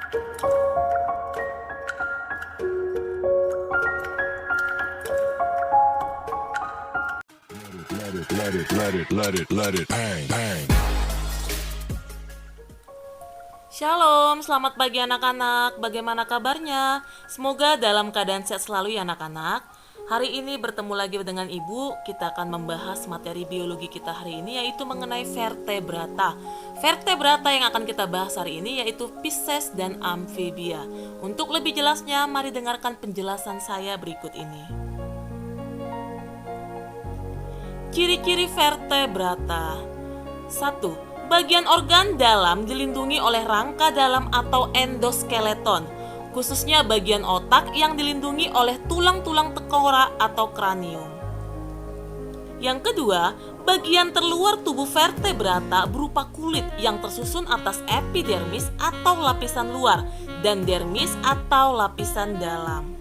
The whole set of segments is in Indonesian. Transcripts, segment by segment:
Let it bang, bang. Shalom, selamat pagi anak-anak. Bagaimana kabarnya? Semoga dalam keadaan sehat selalu ya anak-anak. Hari ini bertemu lagi dengan Ibu. Kita akan membahas materi biologi kita hari ini, yaitu mengenai vertebrata. Vertebrata yang akan kita bahas hari ini yaitu Pisces dan amfibia. Untuk lebih jelasnya, mari dengarkan penjelasan saya berikut ini. Ciri-ciri vertebrata. 1. Bagian organ dalam dilindungi oleh rangka dalam atau endoskeleton, khususnya bagian otak yang dilindungi oleh tulang-tulang tengkorak atau kranium. Yang kedua, bagian terluar tubuh vertebrata berupa kulit yang tersusun atas epidermis atau lapisan luar dan dermis atau lapisan dalam.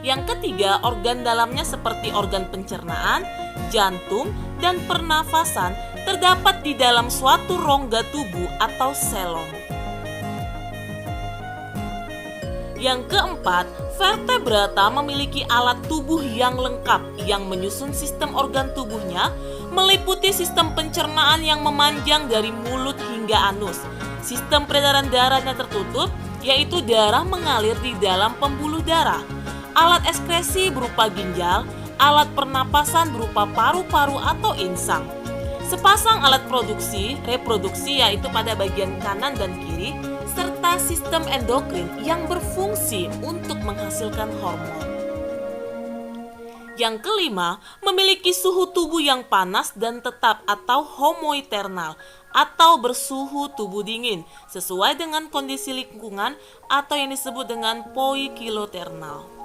Yang ketiga, organ dalamnya seperti organ pencernaan, jantung, dan pernafasan terdapat di dalam suatu rongga tubuh atau selom. Yang keempat, vertebrata memiliki alat tubuh yang lengkap yang menyusun sistem organ tubuhnya, meliputi sistem pencernaan yang memanjang dari mulut hingga anus. Sistem peredaran darahnya tertutup, yaitu darah mengalir di dalam pembuluh darah. Alat ekskresi berupa ginjal, alat pernapasan berupa paru-paru atau insang. Sepasang alat reproduksi yaitu pada bagian kanan dan kiri, serta sistem endokrin yang berfungsi untuk menghasilkan hormon. Yang kelima, memiliki suhu tubuh yang panas dan tetap atau homoiternal atau bersuhu tubuh dingin sesuai dengan kondisi lingkungan atau yang disebut dengan poikiloternal.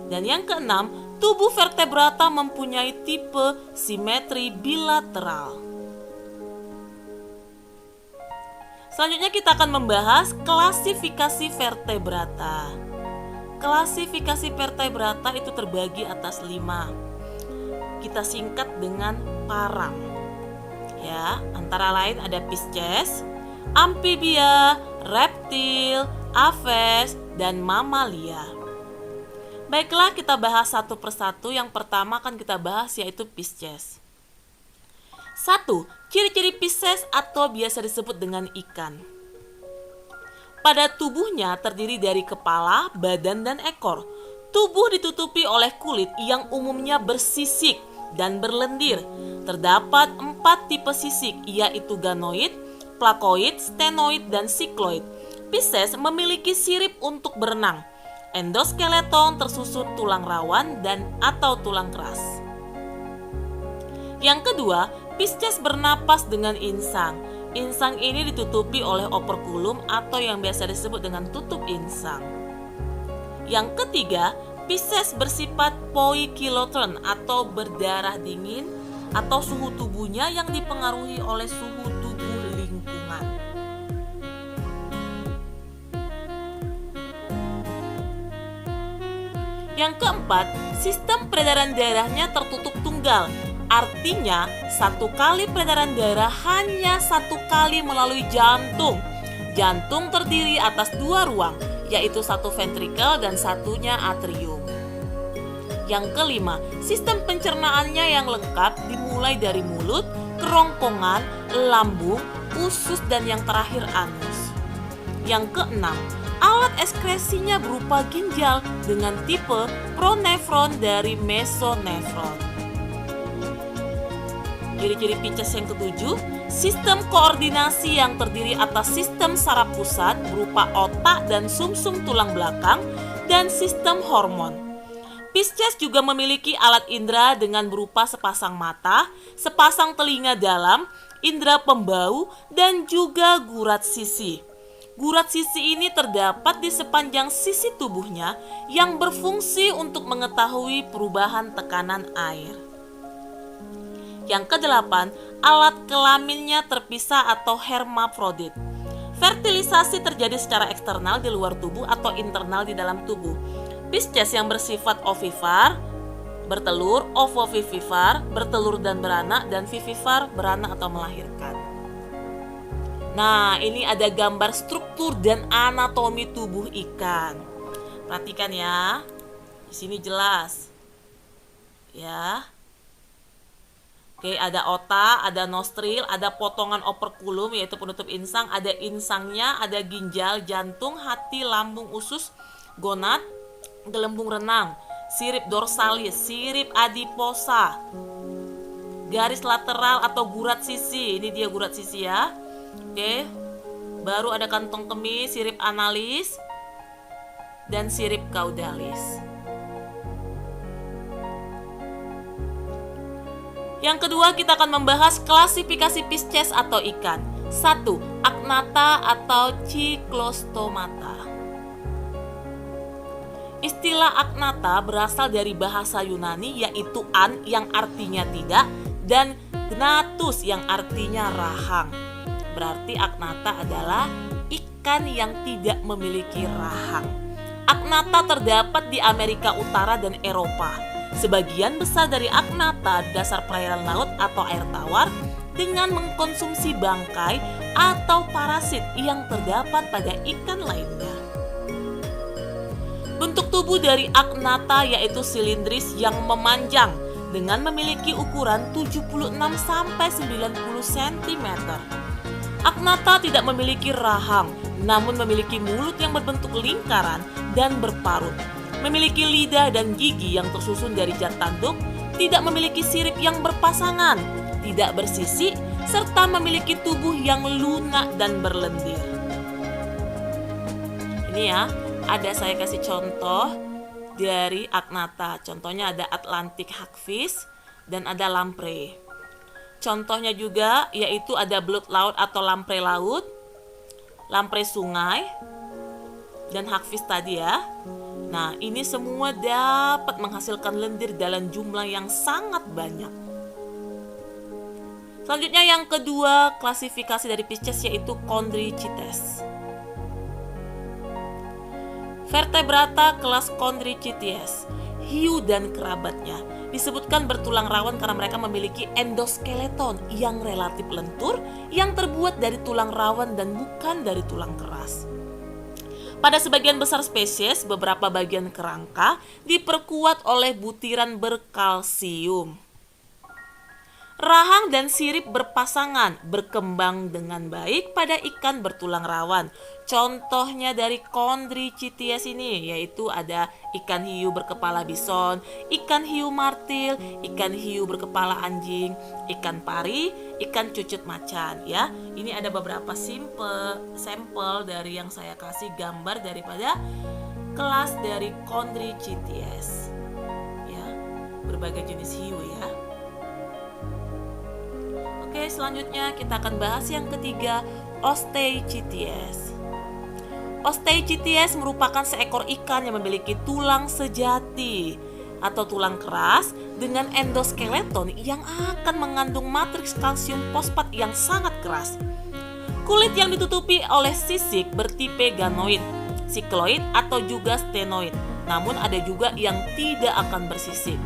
Dan yang keenam, tubuh vertebrata mempunyai tipe simetri bilateral. Selanjutnya kita akan membahas klasifikasi vertebrata. Klasifikasi vertebrata itu terbagi atas 5. Kita singkat dengan parang. Ya, antara lain ada Pisces, amfibia, reptil, aves, dan mamalia. Baiklah, kita bahas satu persatu. Yang pertama akan kita bahas yaitu Pisces. 1. Ciri-ciri Pisces atau biasa disebut dengan ikan. Pada tubuhnya terdiri dari kepala, badan, dan ekor. Tubuh ditutupi oleh kulit yang umumnya bersisik dan berlendir. Terdapat 4 tipe sisik, yaitu ganoid, plakoid, stenoid, dan sikloid. Pisces memiliki sirip untuk berenang. Endoskeleton tersusun tulang rawan dan atau tulang keras. Yang kedua, Pisces bernapas dengan insang. Insang ini ditutupi oleh operkulum atau yang biasa disebut dengan tutup insang. Yang ketiga, Pisces bersifat poikilotron atau berdarah dingin atau suhu tubuhnya yang dipengaruhi oleh suhu tubuh lingkungan. Yang keempat, sistem peredaran darahnya tertutup tunggal. Artinya, 1 kali peredaran darah hanya 1 kali melalui jantung. Jantung terdiri atas 2 ruang, yaitu 1 ventrikel dan satunya atrium. Yang kelima, sistem pencernaannya yang lengkap dimulai dari mulut, kerongkongan, lambung, usus, dan yang terakhir anus. Yang keenam, alat ekskresinya berupa ginjal dengan tipe pronefron dari mesonefron. Ciri-ciri Pisces yang ketujuh, sistem koordinasi yang terdiri atas sistem saraf pusat berupa otak dan sumsum tulang belakang dan sistem hormon. Pisces juga memiliki alat indera dengan berupa sepasang mata, sepasang telinga dalam, indera pembau, dan juga gurat sisi. Gurat sisi ini terdapat di sepanjang sisi tubuhnya yang berfungsi untuk mengetahui perubahan tekanan air. Yang kedelapan, alat kelaminnya terpisah atau hermafrodit. Fertilisasi terjadi secara eksternal di luar tubuh atau internal di dalam tubuh. Pisces yang bersifat ovipar, bertelur, ovovivipar, bertelur dan beranak, dan vivipar, beranak atau melahirkan. Nah, ini ada gambar struktur dan anatomi tubuh ikan. Perhatikan ya. Di sini jelas. Ya. Oke, ada otak, ada nostril, ada potongan operkulum yaitu penutup insang, ada insangnya, ada ginjal, jantung, hati, lambung, usus, gonad, gelembung renang, sirip dorsalis, sirip adiposa, garis lateral atau gurat sisi. Ini dia gurat sisi ya. Oke. Baru ada kantong kemih, sirip analis, dan sirip caudalis. Yang kedua, kita akan membahas klasifikasi Pisces atau ikan. 1. Agnatha atau Cyclostomata. Istilah agnatha berasal dari bahasa Yunani yaitu an yang artinya tidak dan gnathus yang artinya rahang. Berarti agnatha adalah ikan yang tidak memiliki rahang. Agnatha terdapat di Amerika Utara dan Eropa. Sebagian besar dari agnatha dasar perairan laut atau air tawar dengan mengkonsumsi bangkai atau parasit yang terdapat pada ikan lainnya. Bentuk tubuh dari agnatha yaitu silindris yang memanjang dengan memiliki ukuran 76-90 cm. Agnatha tidak memiliki rahang, namun memiliki mulut yang berbentuk lingkaran dan berparut. Memiliki lidah dan gigi yang tersusun dari zat tanduk, tidak memiliki sirip yang berpasangan, tidak bersisi, serta memiliki tubuh yang lunak dan berlendir. Ini ya, ada saya kasih contoh dari agnatha. Contohnya ada Atlantic hagfish dan ada lamprey. Contohnya juga yaitu ada belut laut atau lamprey laut, lamprey sungai, dan hagfish tadi ya. Nah, ini semua dapat menghasilkan lendir dalam jumlah yang sangat banyak. Selanjutnya yang kedua, klasifikasi dari Pisces yaitu Chondrichthyes. Vertebrata kelas Chondrichthyes, hiu dan kerabatnya disebutkan bertulang rawan karena mereka memiliki endoskeleton yang relatif lentur yang terbuat dari tulang rawan dan bukan dari tulang keras. Pada sebagian besar spesies, beberapa bagian kerangka diperkuat oleh butiran berkalsium. Rahang dan sirip berpasangan, berkembang dengan baik pada ikan bertulang rawan. Contohnya dari Chondrichthyes ini yaitu ada ikan hiu berkepala bison, ikan hiu martil, ikan hiu berkepala anjing, ikan pari, ikan cucut macan ya. Ini ada beberapa sampel dari yang saya kasih gambar daripada kelas dari Chondrichthyes. Ya, berbagai jenis hiu ya. Oke, selanjutnya kita akan bahas yang ketiga, Osteichthyes. Osteichthyes merupakan seekor ikan yang memiliki tulang sejati atau tulang keras dengan endoskeleton yang akan mengandung matriks kalsium fosfat yang sangat keras. Kulit yang ditutupi oleh sisik bertipe ganoid, sikloid atau juga stenoid. Namun ada juga yang tidak akan bersisik.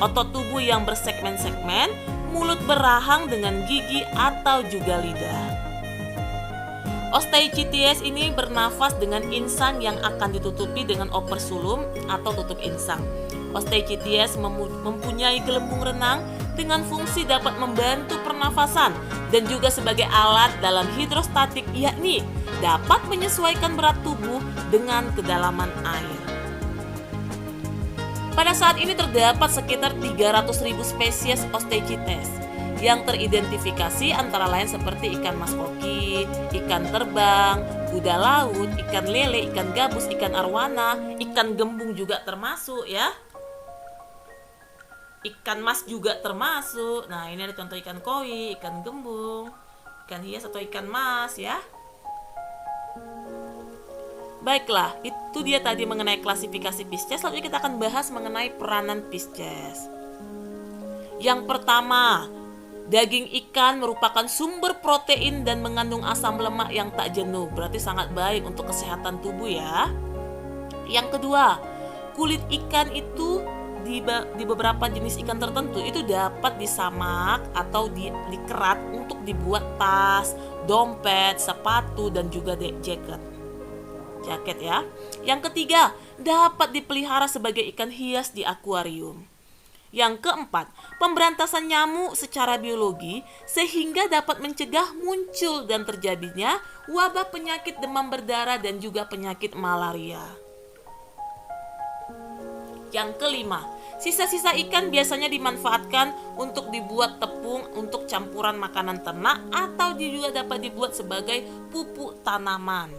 Otot tubuh yang bersegmen-segmen, mulut berahang dengan gigi atau juga lidah. Osteichthyes ini bernafas dengan insang yang akan ditutupi dengan opersulum atau tutup insang. Osteichthyes mempunyai gelembung renang dengan fungsi dapat membantu pernafasan dan juga sebagai alat dalam hidrostatik, yakni dapat menyesuaikan berat tubuh dengan kedalaman air. Pada saat ini terdapat sekitar 300.000 spesies Osteichthyes yang teridentifikasi antara lain seperti ikan mas koki, ikan terbang, kuda laut, ikan lele, ikan gabus, ikan arwana, ikan gembung juga termasuk ya. Ikan mas juga termasuk. Nah, ini ada contoh ikan koi, ikan gembung, ikan hias atau ikan mas ya. Baiklah, itu dia tadi mengenai klasifikasi Pisces. Selanjutnya kita akan bahas mengenai peranan Pisces. Yang pertama, daging ikan merupakan sumber protein dan mengandung asam lemak yang tak jenuh. Berarti sangat baik untuk kesehatan tubuh ya. Yang kedua, kulit ikan itu di beberapa jenis ikan tertentu itu dapat disamak atau dikerat untuk dibuat tas, dompet, sepatu, dan juga jaket ya. Yang ketiga, dapat dipelihara sebagai ikan hias di akuarium. Yang keempat, pemberantasan nyamuk secara biologi sehingga dapat mencegah muncul dan terjadinya wabah penyakit demam berdarah dan juga penyakit malaria. Yang kelima, sisa-sisa ikan biasanya dimanfaatkan untuk dibuat tepung untuk campuran makanan ternak atau juga dapat dibuat sebagai pupuk tanaman.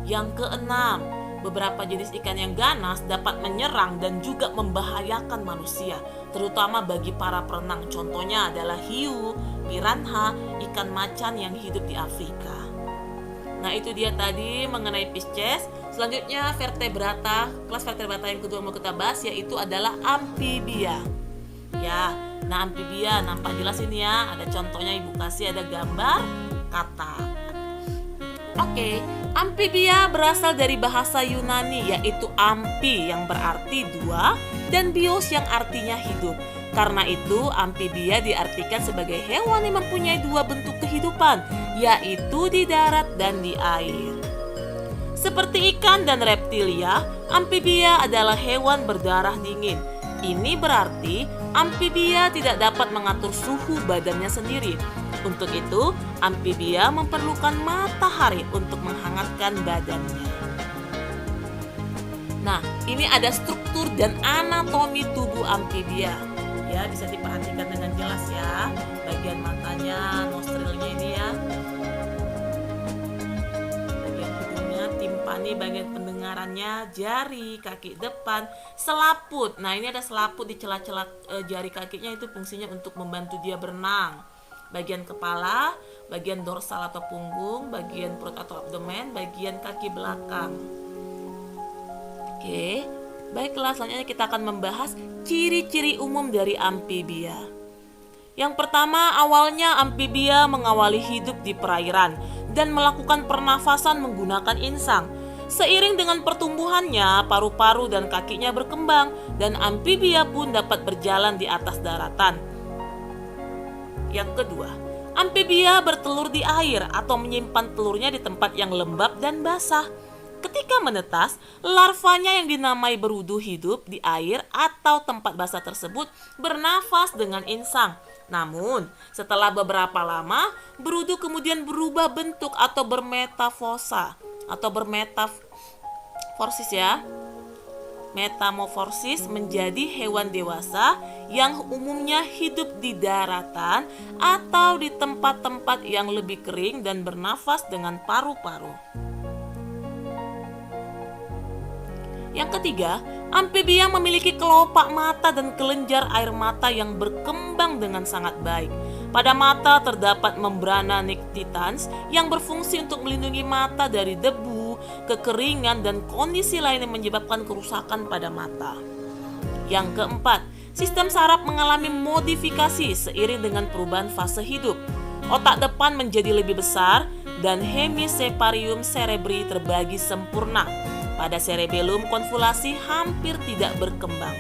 Yang keenam, beberapa jenis ikan yang ganas dapat menyerang dan juga membahayakan manusia, terutama bagi para perenang. Contohnya adalah hiu, piranha, ikan macan yang hidup di Afrika. Nah, itu dia tadi mengenai Pisces. Selanjutnya vertebrata, kelas vertebrata yang kedua mau kita bahas yaitu adalah amfibia. Ya, nah amfibia nampak jelas ini ya, ada contohnya Ibu kasih, ada gambar kata. Oke, amfibia berasal dari bahasa Yunani yaitu amfi yang berarti dua dan bios yang artinya hidup. Karena itu amfibia diartikan sebagai hewan yang mempunyai dua bentuk kehidupan, yaitu di darat dan di air. Seperti ikan dan reptilia, amfibia adalah hewan berdarah dingin. Ini berarti amfibia tidak dapat mengatur suhu badannya sendiri. Untuk itu, amfibia memerlukan matahari untuk menghangatkan badannya. Nah, ini ada struktur dan anatomi tubuh amfibia. Ya, bisa diperhatikan dengan jelas ya. Bagian matanya, nostrilnya ini ya. Bagian hidungnya, timpani, bagian pendengarannya, jari, kaki depan, selaput. Nah, ini ada selaput di celah-celah jari kakinya, itu fungsinya untuk membantu dia berenang. Bagian kepala, bagian dorsal atau punggung, bagian perut atau abdomen, bagian kaki belakang. Oke, baiklah, selanjutnya kita akan membahas ciri-ciri umum dari amfibia. Yang pertama, awalnya amfibia mengawali hidup di perairan dan melakukan pernafasan menggunakan insang. Seiring dengan pertumbuhannya, paru-paru dan kakinya berkembang dan amfibia pun dapat berjalan di atas daratan. Yang kedua, amfibia bertelur di air atau menyimpan telurnya di tempat yang lembab dan basah. Ketika menetas, larvanya yang dinamai berudu hidup di air atau tempat basah tersebut bernafas dengan insang. Namun, setelah beberapa lama, berudu kemudian berubah bentuk atau bermetamorfosa atau bermetamorfosis ya. Metamorfosis menjadi hewan dewasa yang umumnya hidup di daratan atau di tempat-tempat yang lebih kering dan bernafas dengan paru-paru. Yang ketiga, amfibia memiliki kelopak mata dan kelenjar air mata yang berkembang dengan sangat baik. Pada mata terdapat membrana nictitans yang berfungsi untuk melindungi mata dari debu, kekeringan, dan kondisi lain yang menyebabkan kerusakan pada mata. Yang keempat, sistem saraf mengalami modifikasi seiring dengan perubahan fase hidup. Otak depan menjadi lebih besar dan hemispherium cerebri terbagi sempurna. Pada cerebellum konvolasi hampir tidak berkembang.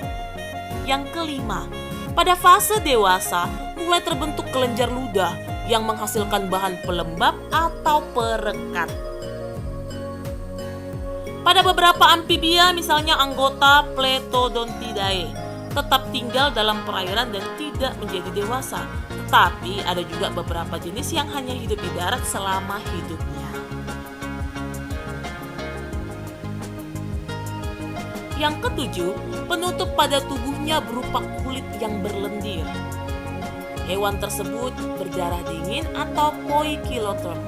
Yang kelima, pada fase dewasa mulai terbentuk kelenjar ludah yang menghasilkan bahan pelembab atau perekat. Pada beberapa amfibia, misalnya anggota Plethodontidae, tetap tinggal dalam perairan dan tidak menjadi dewasa. Tetapi ada juga beberapa jenis yang hanya hidup di darat selama hidupnya. Yang ketujuh, penutup pada tubuhnya berupa kulit yang berlendir. Hewan tersebut berdarah dingin atau poikilotrope.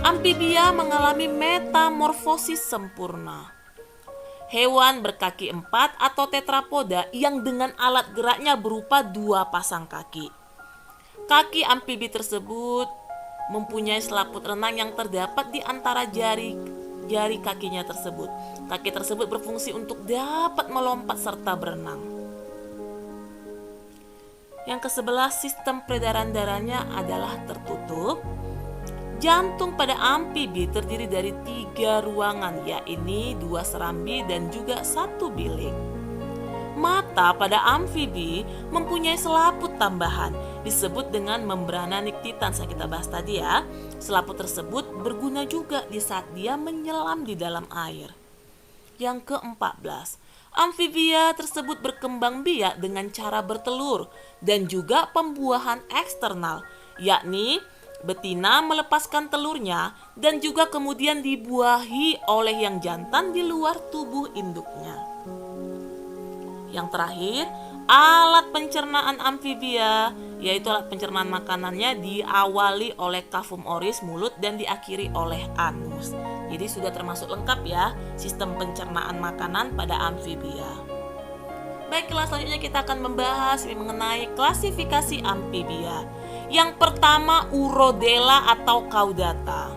Amfibia mengalami metamorfosis sempurna. Hewan berkaki 4 atau tetrapoda yang dengan alat geraknya berupa 2 pasang kaki. Kaki amfibi tersebut mempunyai selaput renang yang terdapat di antara jari kakinya tersebut. Kaki tersebut berfungsi untuk dapat melompat serta berenang. Yang ke-11, sistem peredaran darahnya adalah tertutup. Jantung pada amfibi terdiri dari 3 ruangan, yaitu 2 serambi dan juga 1 bilik. Mata pada amfibi mempunyai selaput tambahan disebut dengan membrana nictitans yang kita bahas tadi ya. Selaput tersebut berguna juga di saat dia menyelam di dalam air. Yang ke-14, amfibia tersebut berkembang biak dengan cara bertelur dan juga pembuahan eksternal, yakni betina melepaskan telurnya dan juga kemudian dibuahi oleh yang jantan di luar tubuh induknya. Yang terakhir, alat pencernaan amfibia, yaitu alat pencernaan makanannya diawali oleh cavum oris mulut dan diakhiri oleh anus. Jadi sudah termasuk lengkap ya sistem pencernaan makanan pada amfibia. Baiklah, selanjutnya kita akan membahas mengenai klasifikasi amfibia. Yang pertama, urodela atau caudata.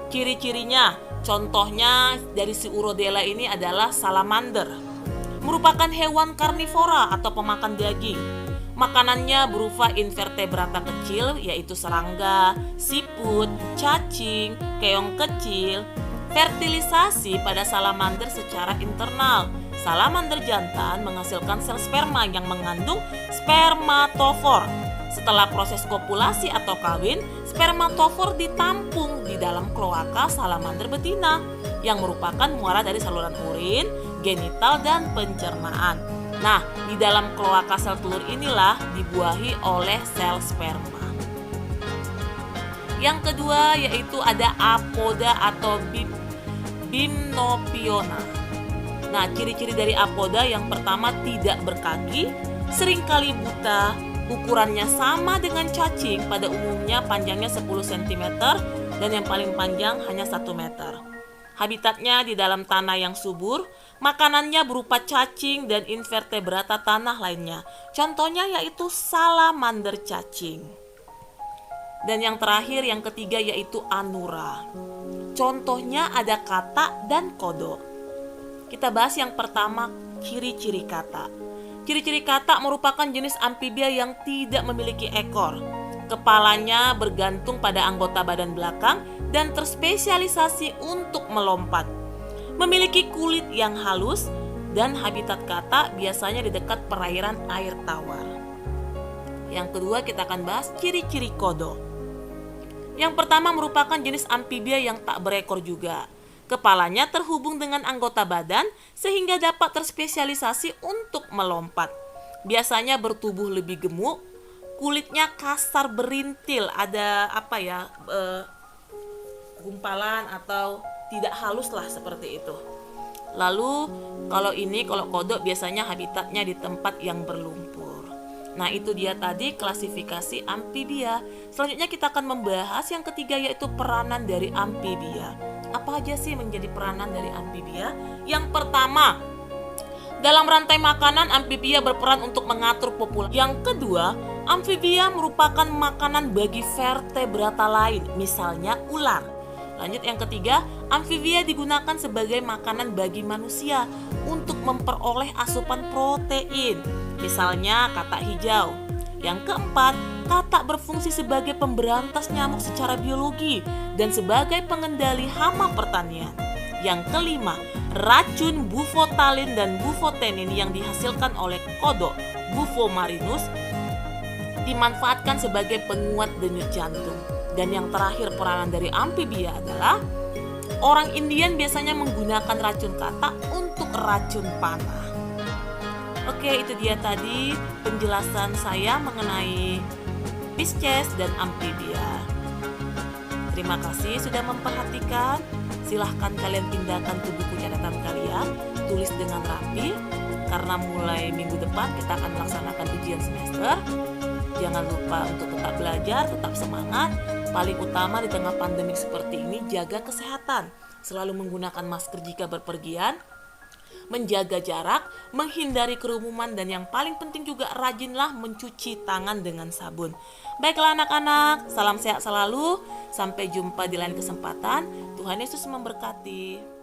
Ciri-cirinya, contohnya dari si urodela ini adalah salamander. Merupakan hewan karnivora atau pemakan daging. Makanannya berupa invertebrata kecil, yaitu serangga, siput, cacing, keong kecil. Fertilisasi pada salamander secara internal. Salamander jantan menghasilkan sel sperma yang mengandung spermatofor. Setelah proses kopulasi atau kawin, spermatofor ditampung di dalam kloaka salamander betina yang merupakan muara dari saluran urin, genital, dan pencernaan. Nah, di dalam kloaka sel telur inilah dibuahi oleh sel sperma. Yang kedua yaitu ada apoda atau Bimnophiona. Nah, ciri-ciri dari apoda yang pertama tidak berkaki, seringkali buta, ukurannya sama dengan cacing, pada umumnya panjangnya 10 cm dan yang paling panjang hanya 1 meter. Habitatnya di dalam tanah yang subur, makanannya berupa cacing dan invertebrata tanah lainnya. Contohnya yaitu salamander cacing. Dan yang terakhir, yang ketiga yaitu anura. Contohnya ada kata dan kodok. Kita bahas yang pertama, ciri-ciri kata. Ciri-ciri kata merupakan jenis amfibia yang tidak memiliki ekor. Kepalanya bergantung pada anggota badan belakang dan terspesialisasi untuk melompat. Memiliki kulit yang halus dan habitat kata biasanya di dekat perairan air tawar. Yang kedua kita akan bahas ciri-ciri kodok. Yang pertama merupakan jenis amfibia yang tak berekor juga. Kepalanya terhubung dengan anggota badan sehingga dapat terspesialisasi untuk melompat. Biasanya bertubuh lebih gemuk, kulitnya kasar berintil, ada gumpalan atau tidak halus lah seperti itu. Lalu kalau kodok biasanya habitatnya di tempat yang berlumpur. Nah, itu dia tadi klasifikasi amfibia. Selanjutnya kita akan membahas yang ketiga yaitu peranan dari amfibia. Apa aja sih menjadi peranan dari amfibia? Yang pertama, dalam rantai makanan amfibia berperan untuk mengatur populasi. Yang kedua, amfibia merupakan makanan bagi vertebrata lain, misalnya ular. Lanjut yang ketiga, amfibia digunakan sebagai makanan bagi manusia untuk memperoleh asupan protein, misalnya katak hijau. Yang keempat, katak berfungsi sebagai pemberantas nyamuk secara biologi dan sebagai pengendali hama pertanian. Yang kelima, racun bufotalin dan bufotenin yang dihasilkan oleh kodok Bufomarinus dimanfaatkan sebagai penguat denyut jantung. Dan yang terakhir peranan dari amfibia adalah orang Indian biasanya menggunakan racun katak untuk racun panah. Oke, itu dia tadi penjelasan saya mengenai Pisces dan amfibia. Terima kasih sudah memperhatikan. Silahkan kalian pindahkan ke buku catatan kalian, tulis dengan rapi, karena mulai minggu depan kita akan melaksanakan ujian semester. Jangan lupa untuk tetap belajar, tetap semangat. Paling utama di tengah pandemi seperti ini, jaga kesehatan. Selalu menggunakan masker jika berpergian, menjaga jarak, menghindari kerumunan, dan yang paling penting juga rajinlah mencuci tangan dengan sabun. Baiklah anak-anak, salam sehat selalu. Sampai jumpa di lain kesempatan. Tuhan Yesus memberkati.